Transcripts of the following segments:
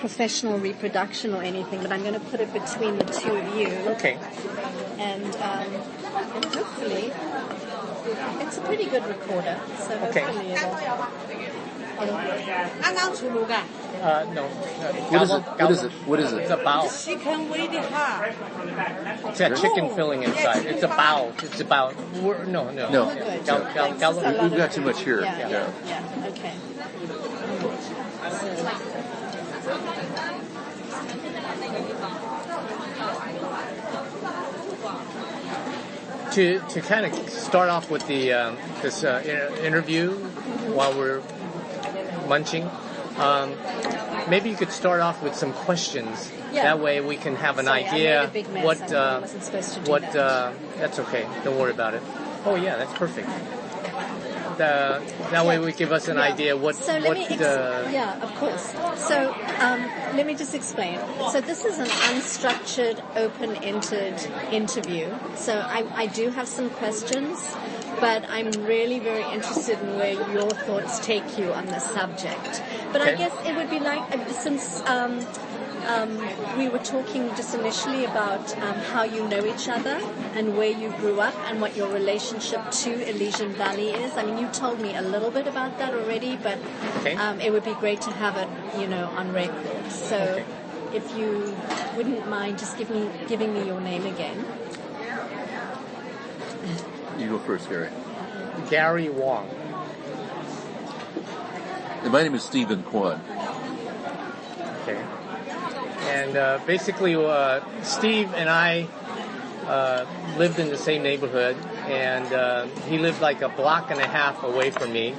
professional reproduction or anything, but I'm going to put it between the two of you. Okay. And hopefully, it's a pretty good recorder, so hopefully it'll no. What is it? It's a bao. Chicken with the heart. It's got chicken filling inside. It's a bao. It's about... No. We've got too much here. Yeah. Okay. To kind of start off with the this interview while we're munching, maybe you could start off with some questions. Yeah. That way we can have an idea I made a big mess. what I wasn't supposed to do that. That's okay. Don't worry about it. Oh yeah, that's perfect. That way we give us an idea what yeah, of course. So let me just explain. So this is an unstructured, open-ended interview. So I do have some questions, but I'm really very interested in where your thoughts take you on the subject. But Okay. I guess it would be like, since we were talking just initially about how you know each other and where you grew up and what your relationship to Elysian Valley is. I mean, you told me a little bit about that already, but it would be great to have it, on record. So if you wouldn't mind just giving me your name again. You go first, Gary. Gary Wong. And my name is Stephen Kwan. Okay. And basically, Steve and I lived in the same neighborhood, and he lived like a block and a half away from me,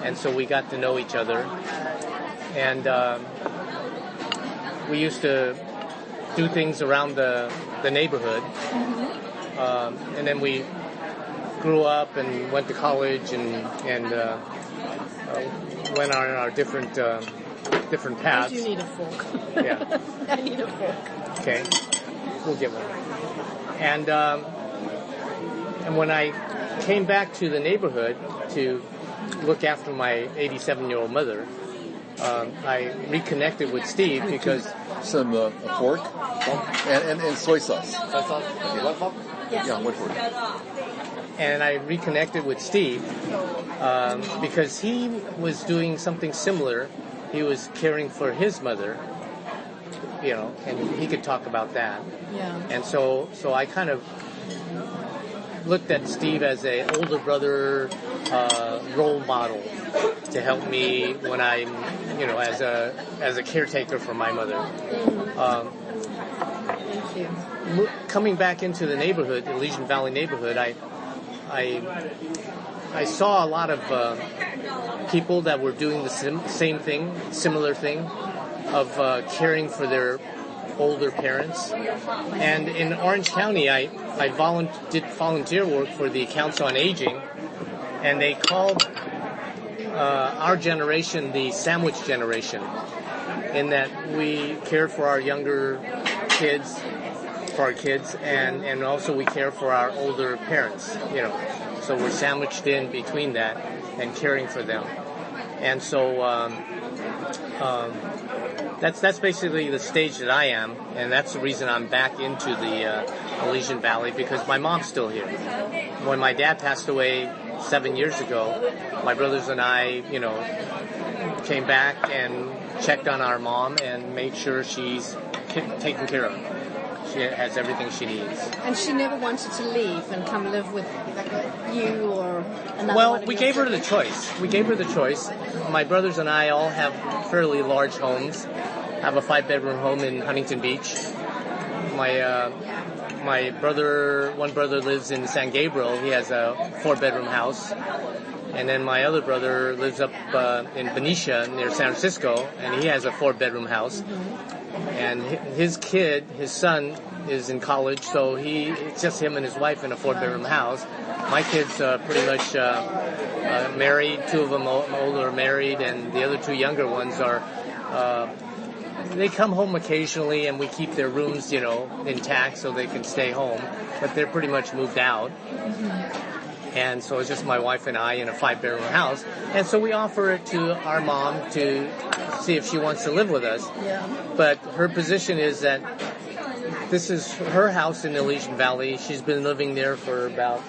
and so we got to know each other. And we used to do things around the neighborhood, and then we grew up and went to college and went on our different paths. You need a fork. Yeah. I need a fork. Okay. We'll get one. And when I came back to the neighborhood to look after my 87-year-old mother, I reconnected with Steve because... Some a fork and soy sauce. Soy sauce? Yes. Yeah, one fork. And I reconnected with Steve because he was doing something similar. He was caring for his mother, and he could talk about that. Yeah. And so I kind of looked at Steve as a older brother role model to help me when I'm, as a caretaker for my mother. Thank you. Coming back into the neighborhood, the Elysian Valley neighborhood, I saw a lot of people that were doing the similar thing, of caring for their older parents. And in Orange County, I did volunteer work for the Council on Aging, and they called our generation the sandwich generation, in that we cared for our younger kids, and also we care for our older parents, So we're sandwiched in between that and caring for them. And so that's basically the stage that I am, and that's the reason I'm back into the Elysian Valley, because my mom's still here. When my dad passed away 7 years ago, my brothers and I, came back and checked on our mom and made sure she's taken care of. She has everything she needs. And she never wanted to leave and come live with you or another Well, one of we your gave her the children? choice. My brothers and I all have fairly large homes. I have a 5-bedroom home in Huntington Beach. My one brother lives in San Gabriel. He has a 4-bedroom house. And then my other brother lives up in Benicia near San Francisco, and he has a 4-bedroom house. And his son, is in college, so it's just him and his wife in a 4-bedroom house. My kids are pretty much married. 2 of them older are married, and the other 2 younger ones are... they come home occasionally, and we keep their rooms, intact so they can stay home. But they're pretty much moved out. And so it's just my wife and I in a 5-bedroom house. And so we offer it to our mom to see if she wants to live with us. Yeah. But her position is that this is her house in the Elysian Valley. She's been living there for about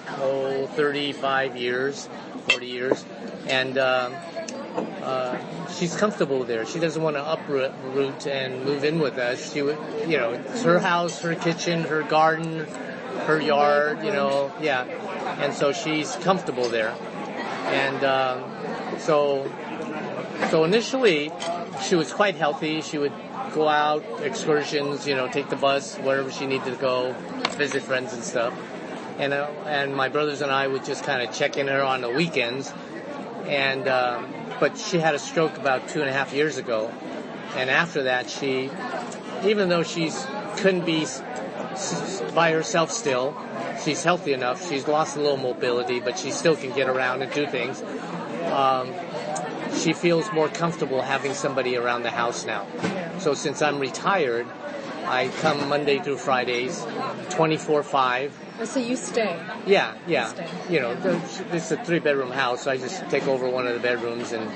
35 years, 40 years, and she's comfortable there. She doesn't want to uproot and move in with us. She would, it's her house, her kitchen, her garden, her yard, yeah. And so she's comfortable there. And so initially, she was quite healthy. She would go out, excursions, take the bus, wherever she needed to go, visit friends and stuff. And my brothers and I would just kind of check in her on the weekends. And but she had a stroke about 2.5 years ago. And after that, even though couldn't be by herself still, she's healthy enough. She's lost a little mobility, but she still can get around and do things. She feels more comfortable having somebody around the house now. So since I'm retired, I come Monday through Fridays, 24/5. So you stay? Yeah. Stay. This is a 3-bedroom house, so I just take over one of the bedrooms, and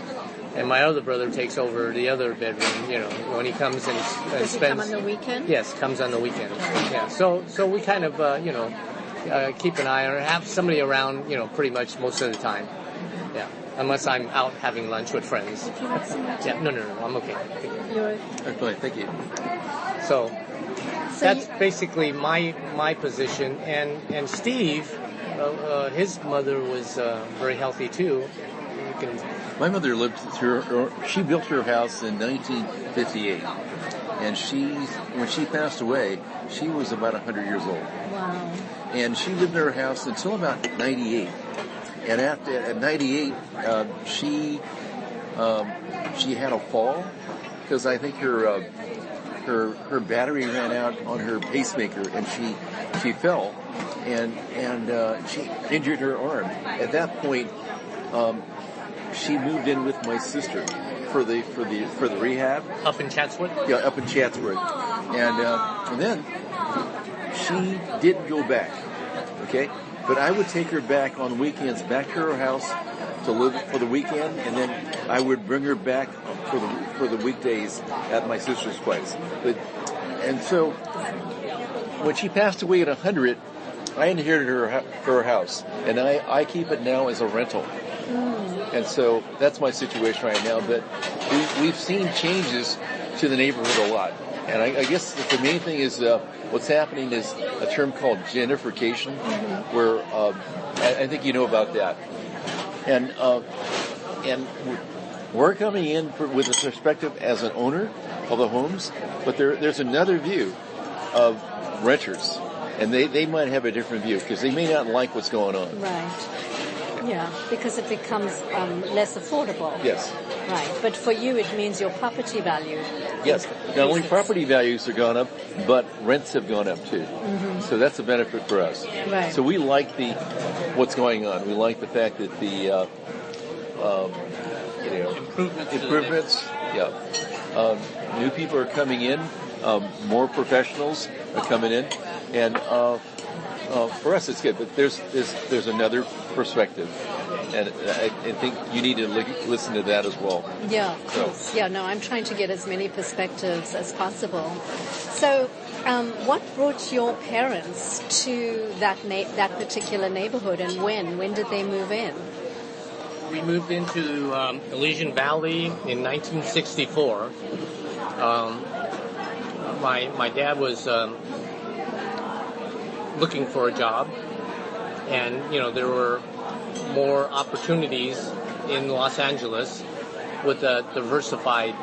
my other brother takes over the other bedroom, when he comes and Does spends... he come on the weekend? Yes, comes on the weekend. Yeah, so we kind of, keep an eye on her, have somebody around, pretty much most of the time. Yeah, unless I'm out having lunch with friends. Would you like some more tea? Yeah, no, I'm okay. That's fine. Thank you. So that's basically my position. And Steve, his mother was very healthy too. My mother she built her house in 1958. And when she passed away, she was about 100 years old. Wow. And she lived in her house until about 98. And at 98, she had a fall because I think her battery ran out on her pacemaker, and she fell, and she injured her arm. At that point, she moved in with my sister for the rehab up in Chatsworth. Yeah, up in Chatsworth, and then she didn't go back. Okay. But I would take her back on weekends, back to her house to live for the weekend, and then I would bring her back for the weekdays at my sister's place. And so when she passed away at 100, I inherited her house, and I keep it now as a rental. And so that's my situation right now. But we've seen changes to the neighborhood a lot. And I guess the main thing is what's happening is a term called gentrification, where I think you know about that. And we're coming in with a perspective as an owner of the homes, but there's another view of renters, and they might have a different view because they may not like what's going on. Right. Yeah, because it becomes less affordable. Yes. Right, but for you it means your property value. Yes, not only property values have gone up, but rents have gone up too. So that's a benefit for us. Right. So we like what's going on. We like the fact that the improvements. Yeah, new people are coming in. More professionals are coming in, and for us it's good. But there's another perspective. And I think you need to listen to that as well. Yeah, of course. Yeah, no, I'm trying to get as many perspectives as possible. So, what brought your parents to that particular neighborhood, and when did they move in? We moved into Elysian Valley in 1964. My dad was looking for a job, and there were more opportunities in Los Angeles with diversified,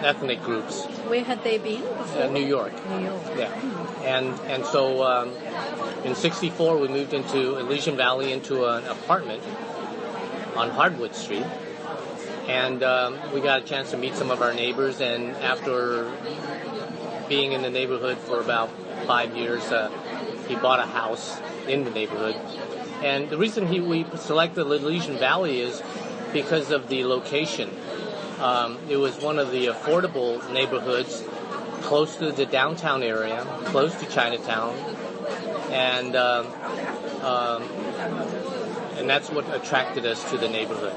ethnic groups. Where had they been before? New York. New York. Yeah, and so in '64 we moved into Elysian Valley into an apartment on Hardwood Street, and we got a chance to meet some of our neighbors. And after being in the neighborhood for about 5 years, he bought a house in the neighborhood. And the reason we selected Elysian Valley is because of the location. It was one of the affordable neighborhoods, close to the downtown area, close to Chinatown, and that's what attracted us to the neighborhood.